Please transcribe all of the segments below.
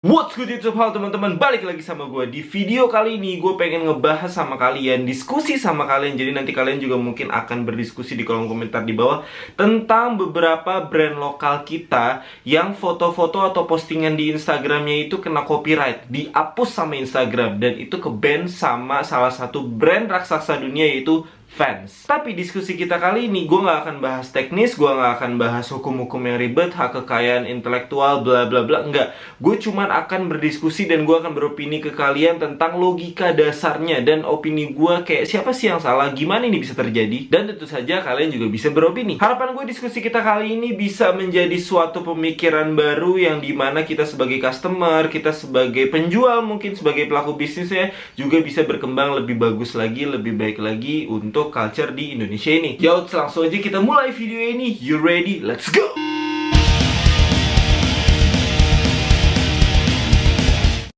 What's good YouTube, halo teman-teman, balik lagi sama gue. Di video kali ini gue pengen ngebahas sama kalian, diskusi sama kalian. Jadi nanti kalian juga mungkin akan berdiskusi di kolom komentar di bawah tentang beberapa brand lokal kita yang foto-foto atau postingan di Instagramnya itu kena copyright, dihapus sama Instagram, dan itu ke-ban sama salah satu brand raksasa dunia, yaitu Vans. Tapi diskusi kita kali ini gue gak akan bahas teknis, gue gak akan bahas hukum-hukum yang ribet, hak kekayaan intelektual, bla bla bla, enggak. Gue cuman akan berdiskusi dan gue akan beropini ke kalian tentang logika dasarnya. Dan opini gue kayak siapa sih yang salah, gimana ini bisa terjadi, dan tentu saja kalian juga bisa beropini. Harapan gue diskusi kita kali ini bisa menjadi suatu pemikiran baru yang dimana kita sebagai customer, kita sebagai penjual, mungkin sebagai pelaku bisnisnya juga bisa berkembang lebih bagus lagi, lebih baik lagi untuk culture di Indonesia ini. Yaudah, langsung aja kita mulai video ini. You ready? Let's go!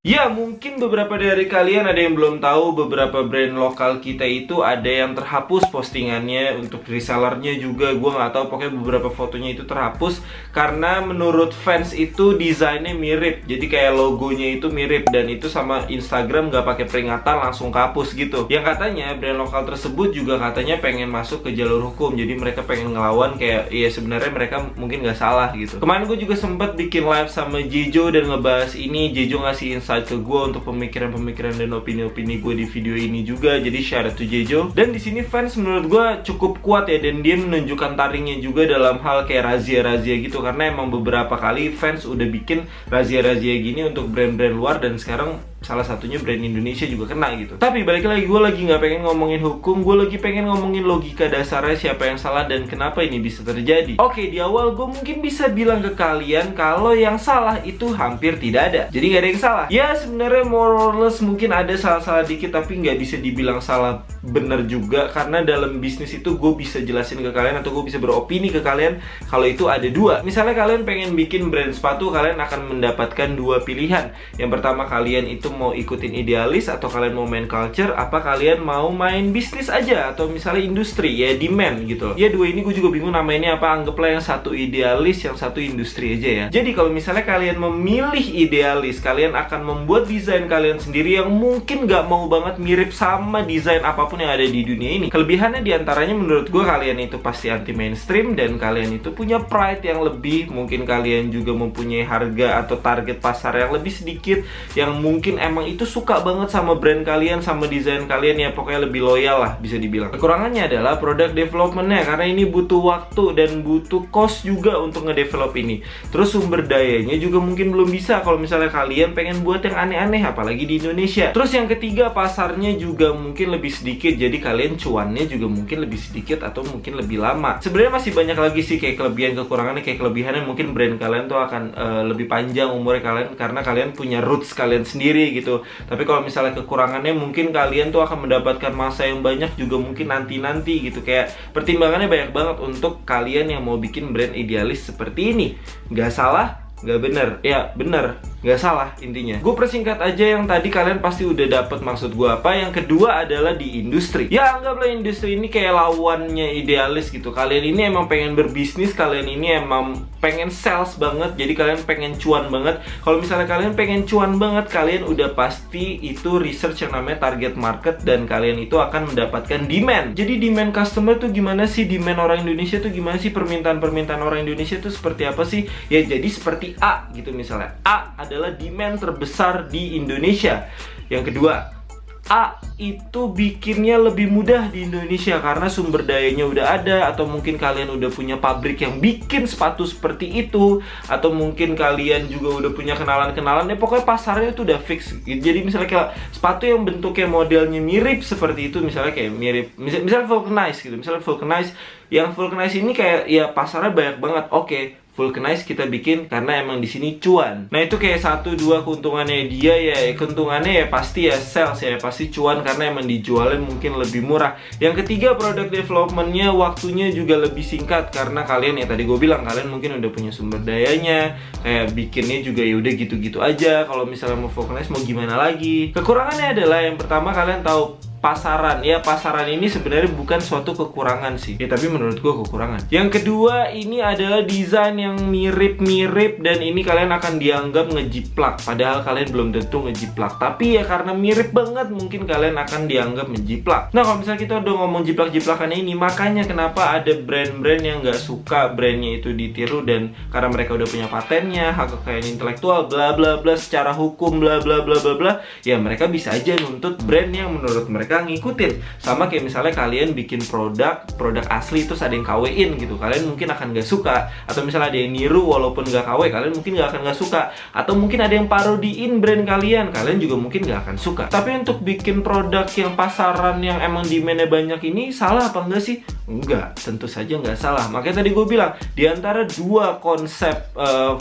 Ya, mungkin beberapa dari kalian ada yang belum tahu, beberapa brand lokal kita itu ada yang terhapus postingannya. Untuk resellernya juga gue nggak tahu, pokoknya beberapa fotonya itu terhapus karena menurut fans itu desainnya mirip, jadi kayak logonya itu mirip, dan itu sama Instagram nggak pakai peringatan langsung kehapus gitu. Yang katanya brand lokal tersebut juga katanya pengen masuk ke jalur hukum, jadi mereka pengen ngelawan, kayak ya sebenarnya mereka mungkin nggak salah gitu. Kemarin gue juga sempat bikin live sama Jejo dan ngebahas ini. Jejo ngasih insight ke gue untuk pemikiran-pemikiran dan opini-opini gue di video ini juga. Jadi shout out to Jejo. Dan di sini fans menurut gue cukup kuat ya, dan dia menunjukkan taringnya juga dalam hal kayak razia-razia gitu, karena emang beberapa kali fans udah bikin razia-razia gini untuk brand-brand luar, dan sekarang salah satunya brand Indonesia juga kena gitu. Tapi balik lagi, gue lagi nggak pengen ngomongin hukum, gue lagi pengen ngomongin logika dasarnya, siapa yang salah dan kenapa ini bisa terjadi. Oke, di awal gue mungkin bisa bilang ke kalian kalau yang salah itu hampir tidak ada. Jadi nggak ada yang salah. Ya sebenarnya more or less mungkin ada salah-salah dikit, tapi nggak bisa dibilang salah bener juga, karena dalam bisnis itu gue bisa jelasin ke kalian atau gue bisa beropini ke kalian kalau itu ada dua. Misalnya kalian pengen bikin brand sepatu, kalian akan mendapatkan dua pilihan. Yang pertama, kalian itu mau ikutin idealis atau kalian mau main culture, apa kalian mau main bisnis aja atau misalnya industri, ya demand gitu. Ya dua ini gue juga bingung namainnya apa, anggaplah yang satu idealis, yang satu industri aja ya. Jadi kalau misalnya kalian memilih idealis, kalian akan membuat desain kalian sendiri yang mungkin gak mau banget mirip sama desain apapun yang ada di dunia ini. Kelebihannya diantaranya menurut gue, kalian itu pasti anti mainstream, dan kalian itu punya pride yang lebih, mungkin kalian juga mempunyai harga atau target pasar yang lebih sedikit, yang mungkin emang itu suka banget sama brand kalian, sama desain kalian, ya pokoknya lebih loyal lah bisa dibilang. Kekurangannya adalah product developmentnya, karena ini butuh waktu dan butuh cost juga untuk ngedevelop ini. Terus sumber dayanya juga mungkin belum bisa kalau misalnya kalian pengen buat yang aneh-aneh, apalagi di Indonesia. Terus yang ketiga, pasarnya juga mungkin lebih sedikit, jadi kalian cuannya juga mungkin lebih sedikit atau mungkin lebih lama. Sebenarnya masih banyak lagi sih kayak kelebihan kekurangannya. Kayak kelebihannya mungkin brand kalian tuh akan lebih panjang umurnya kalian, karena kalian punya roots kalian sendiri gitu. Tapi kalau misalnya kekurangannya, mungkin kalian tuh akan mendapatkan masa yang banyak juga mungkin nanti-nanti gitu. Kayak pertimbangannya banyak banget untuk kalian yang mau bikin brand idealis seperti ini. Nggak salah, nggak bener, ya bener, nggak salah intinya. Gue persingkat aja, yang tadi kalian pasti udah dapet maksud gue apa. Yang kedua adalah di industri. Ya anggaplah industri ini kayak lawannya idealis gitu. Kalian ini emang pengen berbisnis, kalian ini emang pengen sales banget, jadi kalian pengen cuan banget. Kalau misalnya kalian pengen cuan banget, kalian udah pasti itu research yang namanya target market, dan kalian itu akan mendapatkan demand. Jadi demand customer tuh gimana sih, demand orang Indonesia tuh gimana sih, permintaan-permintaan orang Indonesia tuh seperti apa sih. Ya jadi seperti A gitu misalnya. A adalah demand terbesar di Indonesia. Yang kedua, A itu bikinnya lebih mudah di Indonesia karena sumber dayanya udah ada, atau mungkin kalian udah punya pabrik yang bikin sepatu seperti itu, atau mungkin kalian juga udah punya kenalan-kenalan, ya pokoknya pasarnya itu udah fix. Jadi misalnya kayak sepatu yang bentuknya modelnya mirip seperti itu, misalnya kayak mirip, misalnya Vulcanize gitu, misalnya Vulcanize, yang Vulcanize ini kayak ya pasarnya banyak banget. Oke, Vulcanize kita bikin karena emang di sini cuan. Nah itu kayak satu dua keuntungannya dia ya. Keuntungannya ya pasti ya sales ya, pasti cuan karena emang dijualnya mungkin lebih murah. Yang ketiga, product developmentnya waktunya juga lebih singkat, karena kalian ya tadi gue bilang, kalian mungkin udah punya sumber dayanya, kayak bikinnya juga ya udah gitu-gitu aja. Kalau misalnya mau Vulcanize mau gimana lagi. Kekurangannya adalah yang pertama, kalian tahu pasaran. Ya, pasaran ini sebenarnya bukan suatu kekurangan sih. Ya, tapi menurut gue kekurangan. Yang kedua, ini adalah desain yang mirip-mirip dan ini kalian akan dianggap ngejiplak. Padahal kalian belum tentu ngejiplak. Tapi ya karena mirip banget, mungkin kalian akan dianggap menjiplak. Nah, kalau misalnya kita udah ngomong jiplak-jiplakan ini, makanya kenapa ada brand-brand yang nggak suka brandnya itu ditiru, dan karena mereka udah punya patennya, hak kekayaan intelektual, bla bla bla, secara hukum, bla bla bla bla bla, ya mereka bisa aja nuntut brand yang menurut mereka ngikutin. Sama kayak misalnya kalian bikin produk asli terus ada yang KW-in gitu, kalian mungkin akan nggak suka. Atau misalnya ada yang niru walaupun nggak KW, kalian mungkin nggak akan nggak suka. Atau mungkin ada yang parodiin brand kalian juga mungkin nggak akan suka. Tapi untuk bikin produk yang pasaran yang emang demand-nya banyak ini salah apa enggak sih? Enggak, tentu saja nggak salah. Makanya tadi gue bilang, di antara dua konsep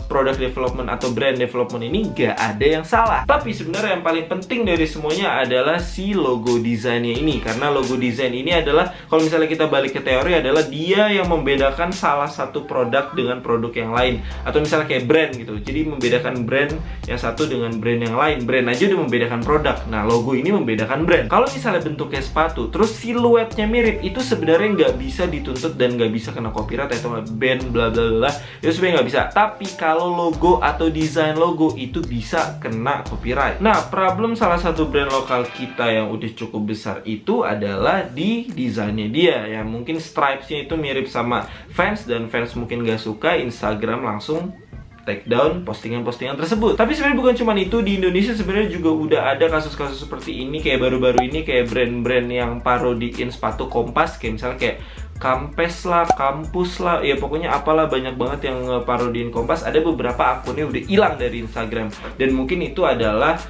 product development atau brand development ini nggak ada yang salah. Tapi sebenarnya yang paling penting dari semuanya adalah si logo desainnya ini. Karena logo desain ini adalah, kalau misalnya kita balik ke teori, adalah dia yang membedakan salah satu produk dengan produk yang lain. Atau misalnya kayak brand gitu, jadi membedakan brand yang satu dengan brand yang lain. Brand aja udah membedakan produk, nah logo ini membedakan brand. Kalau misalnya bentuknya sepatu, terus siluetnya mirip, itu sebenarnya nggak bisa dituntut dan nggak bisa kena copyright atau band bla bla bla, itu sebenarnya nggak bisa. Tapi kalau logo atau desain logo itu bisa kena copyright. Nah, problem salah satu brand lokal kita yang udah cukup besar itu adalah di desainnya dia. Ya mungkin stripesnya itu mirip sama Vans, dan Vans mungkin nggak suka, Instagram langsung take down postingan-postingan tersebut. Tapi sebenarnya bukan cuma itu, di Indonesia sebenarnya juga udah ada kasus-kasus seperti ini. Kayak baru-baru ini kayak brand-brand yang parodiin sepatu Kompas, kayak misalnya kayak Kampes lah, Kampus lah, ya pokoknya apalah, banyak banget yang parodiin Kompas. Ada beberapa akunnya udah hilang dari Instagram, dan mungkin itu adalah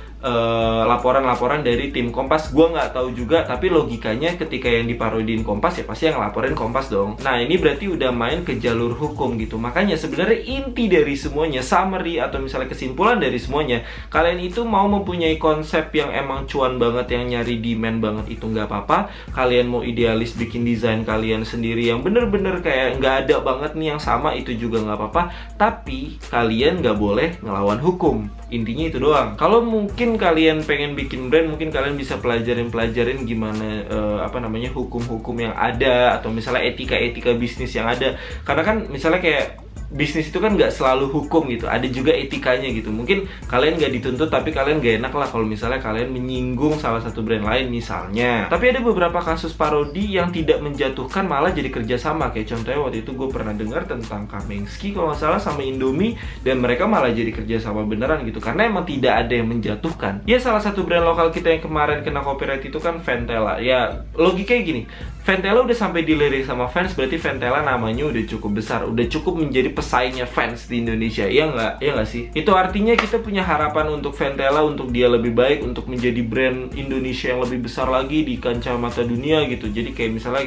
laporan-laporan dari tim Kompas. Gue nggak tahu juga, tapi logikanya ketika yang diparodiin Kompas ya pasti yang laporin Kompas dong. Nah, ini berarti udah main ke jalur hukum gitu. Makanya sebenarnya inti dari semuanya, summary atau misalnya kesimpulan dari semuanya, kalian itu mau mempunyai konsep yang emang cuan banget, yang nyari demand banget, itu nggak apa-apa. Kalian mau idealis bikin desain kalian sendiri yang bener-bener kayak nggak ada banget nih yang sama, itu juga nggak apa-apa. Tapi kalian nggak boleh ngelawan hukum. Intinya itu doang. Kalau mungkin kalian pengen bikin brand, mungkin kalian bisa pelajarin gimana hukum-hukum yang ada, atau misalnya etika-etika bisnis yang ada. Karena kan misalnya kayak bisnis itu kan nggak selalu hukum gitu, ada juga etikanya gitu. Mungkin kalian nggak dituntut, tapi kalian nggak enak lah kalau misalnya kalian menyinggung salah satu brand lain misalnya. Tapi ada beberapa kasus parodi yang tidak menjatuhkan, malah jadi kerjasama. Kayak contohnya waktu itu gue pernah dengar tentang Kamengski kalau nggak salah sama Indomie, dan mereka malah jadi kerjasama beneran gitu, karena emang tidak ada yang menjatuhkan. Ya salah satu brand lokal kita yang kemarin kena copyright itu kan Ventela. Ya logikanya gini, Ventela udah sampai dilirik sama Vans, berarti Ventela namanya udah cukup besar, udah cukup menjadi pesaingnya Vans di Indonesia. Iya nggak sih? Itu artinya kita punya harapan untuk Ventela, untuk dia lebih baik, untuk menjadi brand Indonesia yang lebih besar lagi di kancah mata dunia gitu. Jadi kayak misalnya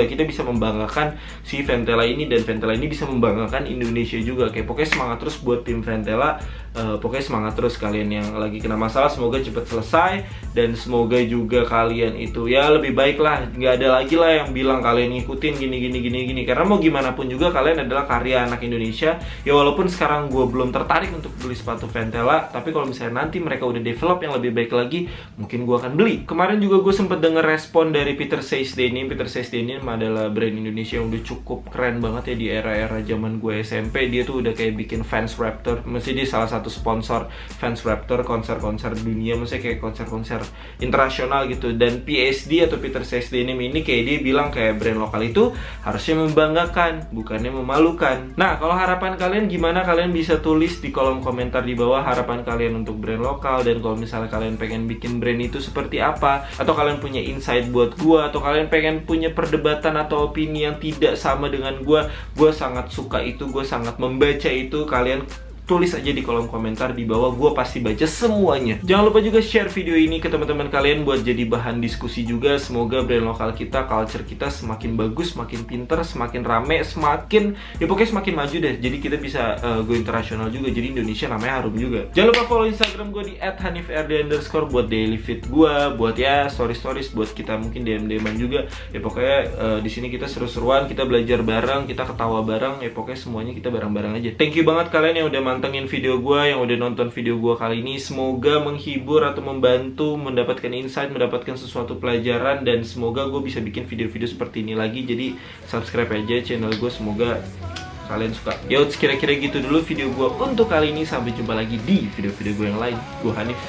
kita bisa membanggakan si Ventela ini, dan Ventela ini bisa membanggakan Indonesia juga. Kayak pokoknya semangat terus buat tim Ventela. Pokoknya semangat terus kalian yang lagi kena masalah, semoga cepat selesai, dan semoga juga kalian itu ya lebih baik lah. Nggak ada lagi lah yang bilang kalian ngikutin gini. Karena mau gimana pun juga kalian adalah karya anak Indonesia. Ya walaupun sekarang gue belum tertarik untuk beli sepatu Ventela, tapi kalau misalnya nanti mereka udah develop yang lebih baik lagi, mungkin gue akan beli. Kemarin juga gue sempet denger respon dari Peter Says Denim. Peter Says Denim adalah brand Indonesia yang udah cukup keren banget ya di era-era zaman gue SMP. Dia tuh udah kayak bikin Vans Raptor, mesti dia salah satu sponsor Vans Raptor, konser-konser dunia, maksudnya kayak konser-konser internasional gitu. Dan PSD atau Peter Says Denim ini kayak dia bilang kayak brand lokal itu harusnya membanggakan, bukannya memalukan. Nah, kalau harapan kalian gimana? Kalian bisa tulis di kolom komentar di bawah harapan kalian untuk brand lokal. Dan kalau misalnya kalian pengen bikin brand itu seperti apa, atau kalian punya insight buat gua, atau kalian pengen punya perdebatan atau opini yang tidak sama dengan gua sangat suka itu, gua sangat membaca itu. Kalian tulis aja di kolom komentar di bawah, gue pasti baca semuanya. Jangan lupa juga share video ini ke teman-teman kalian buat jadi bahan diskusi juga. Semoga brand lokal kita, culture kita semakin bagus, semakin pinter, semakin rame, semakin ya pokoknya semakin maju deh. Jadi kita bisa go internasional juga, jadi Indonesia namanya harum juga. Jangan lupa follow Instagram gue di @hanifrd_ buat daily feed gue, buat ya stories, buat kita mungkin DM-an juga. Ya pokoknya di sini kita seru-seruan, kita belajar bareng, kita ketawa bareng, ya pokoknya semuanya kita bareng-bareng aja. Thank you banget kalian yang udah mantengin video gue, yang udah nonton video gue kali ini. Semoga menghibur atau membantu, mendapatkan insight, mendapatkan sesuatu pelajaran, dan semoga gue bisa bikin video-video seperti ini lagi. Jadi subscribe aja channel gue, semoga kalian suka. Kira-kira gitu dulu video gue untuk kali ini. Sampai jumpa lagi di video-video gue yang lain. Gue Hanif.